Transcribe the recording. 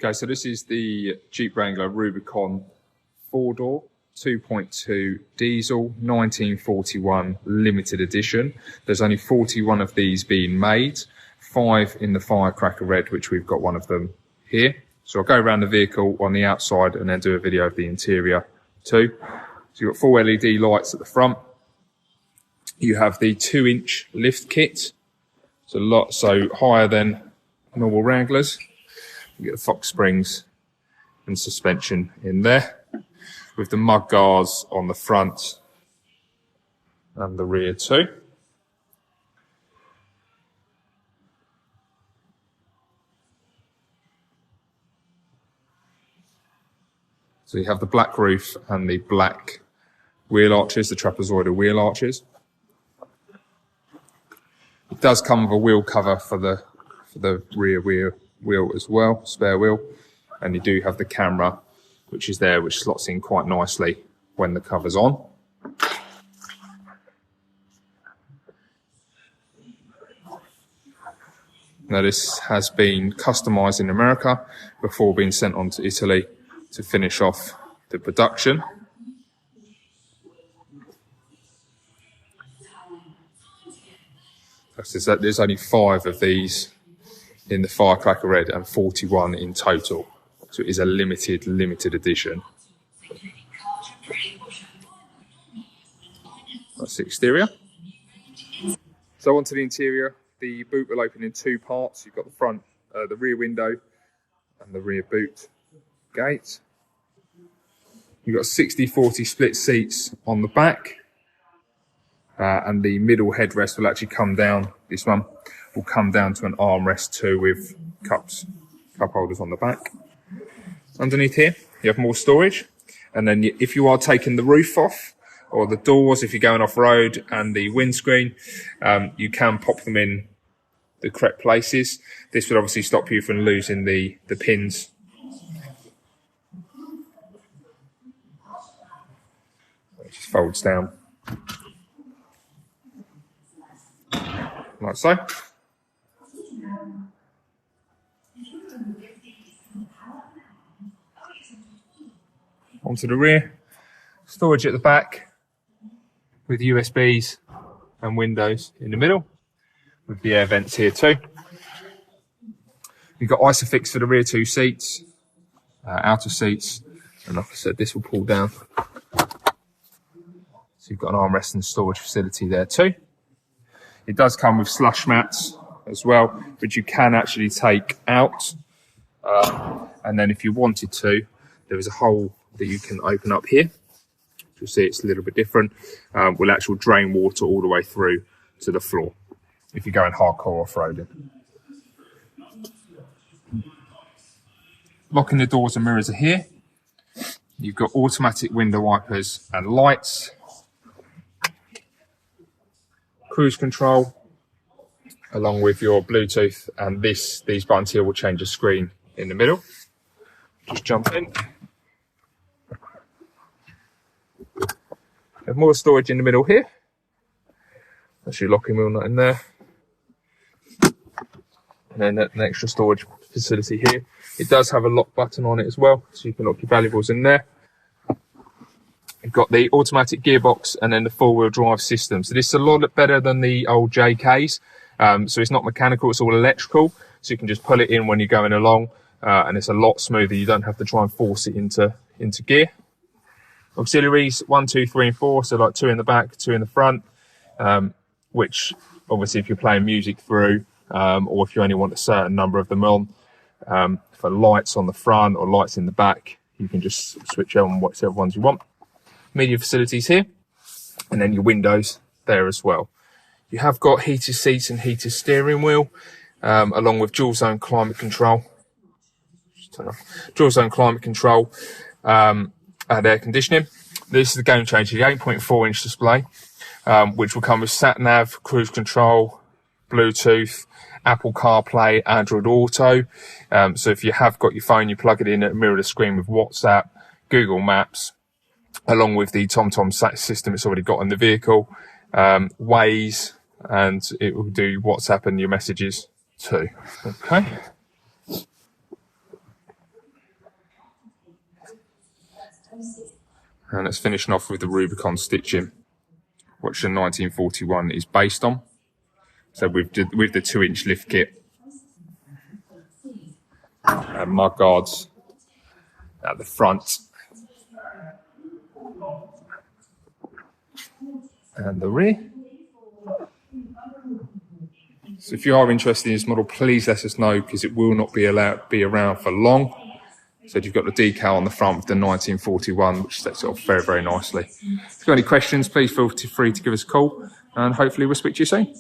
Okay, so this is the Jeep Wrangler Rubicon 4-door, 2.2 diesel, 1941 limited edition. There's only 41 of these being made, 5 in the firecracker red, which we've got one of them here. So I'll go around the vehicle on the outside and then do a video of the interior too. So you've got full LED lights at the front. You have the 2-inch lift kit. So higher than normal Wranglers. You get the Fox springs and suspension in there, with the mud guards on the front and the rear too. So you have the black roof and the black wheel arches, the trapezoidal wheel arches. It does come with a wheel cover for the rear wheel as well, spare wheel. And you do have the camera, which is there, which slots in quite nicely when the cover's on. Now this has been customised in America before being sent on to Italy to finish off the production. There's only 5 of these in the firecracker red and 41 in total. So it is a limited edition. That's the exterior. So onto the interior. The boot will open in 2 parts. You've got the front, the rear window and the rear boot gate. You've got 60-40 split seats on the back. And the middle headrest will actually come down. This one will come down to an armrest too, with cup holders on the back. Underneath here, you have more storage. And then if you are taking the roof off, or the doors, if you're going off-road, and the windscreen, you can pop them in the correct places. This would obviously stop you from losing the pins. It just folds down. Like so. Onto the rear. Storage at the back with USBs and windows in the middle, with the air vents here too. You've got Isofix for the rear 2 seats, outer seats, and like I said, this will pull down. So you've got an armrest and storage facility there too. It does come with slush mats as well, which you can actually take out. And then if you wanted to, there is a hole that you can open up here. You'll see it's a little bit different. Will actually drain water all the way through to the floor if you're going hardcore off-roading. Locking the doors and mirrors are here. You've got automatic window wipers and lights. Cruise control, along with your Bluetooth, and these buttons here will change the screen in the middle. Just jump in. Have more storage in the middle here. That's your locking wheel nut in there. And then an extra storage facility here. It does have a lock button on it as well, so you can lock your valuables in there. You've got the automatic gearbox and then the 4-wheel drive system. So this is a lot better than the old JKs. So it's not mechanical, it's all electrical. So you can just pull it in when you're going along, and it's a lot smoother. You don't have to try and force it into gear. Auxiliaries, 1, 2, 3 and 4. So like 2 in the back, 2 in the front, which obviously if you're playing music through, or if you only want a certain number of them on, for lights on the front or lights in the back, you can just switch on whatever ones you want. Media facilities here, and then your windows there as well. You have got heated seats and heated steering wheel, along with dual zone climate control. Dual zone climate control, and air conditioning. This is the game changer, the 8.4-inch display, which will come with sat nav, cruise control, Bluetooth, Apple CarPlay, Android Auto. So if you have got your phone, you plug it in and mirror the screen with WhatsApp, Google Maps, along with the TomTom system it's already got in the vehicle, Waze, and it will do WhatsApp and your messages too. Okay. And it's finishing off with the Rubicon stitching, which the 1941 is based on. So with the 2-inch lift kit. And mud guards at the front. And the rear. So if you are interested in this model, please let us know, because it will not be around for long. So you've got the decal on the front with the 1941, which sets it off very, very nicely. If you've got any questions, please feel free to give us a call, and hopefully we'll speak to you soon.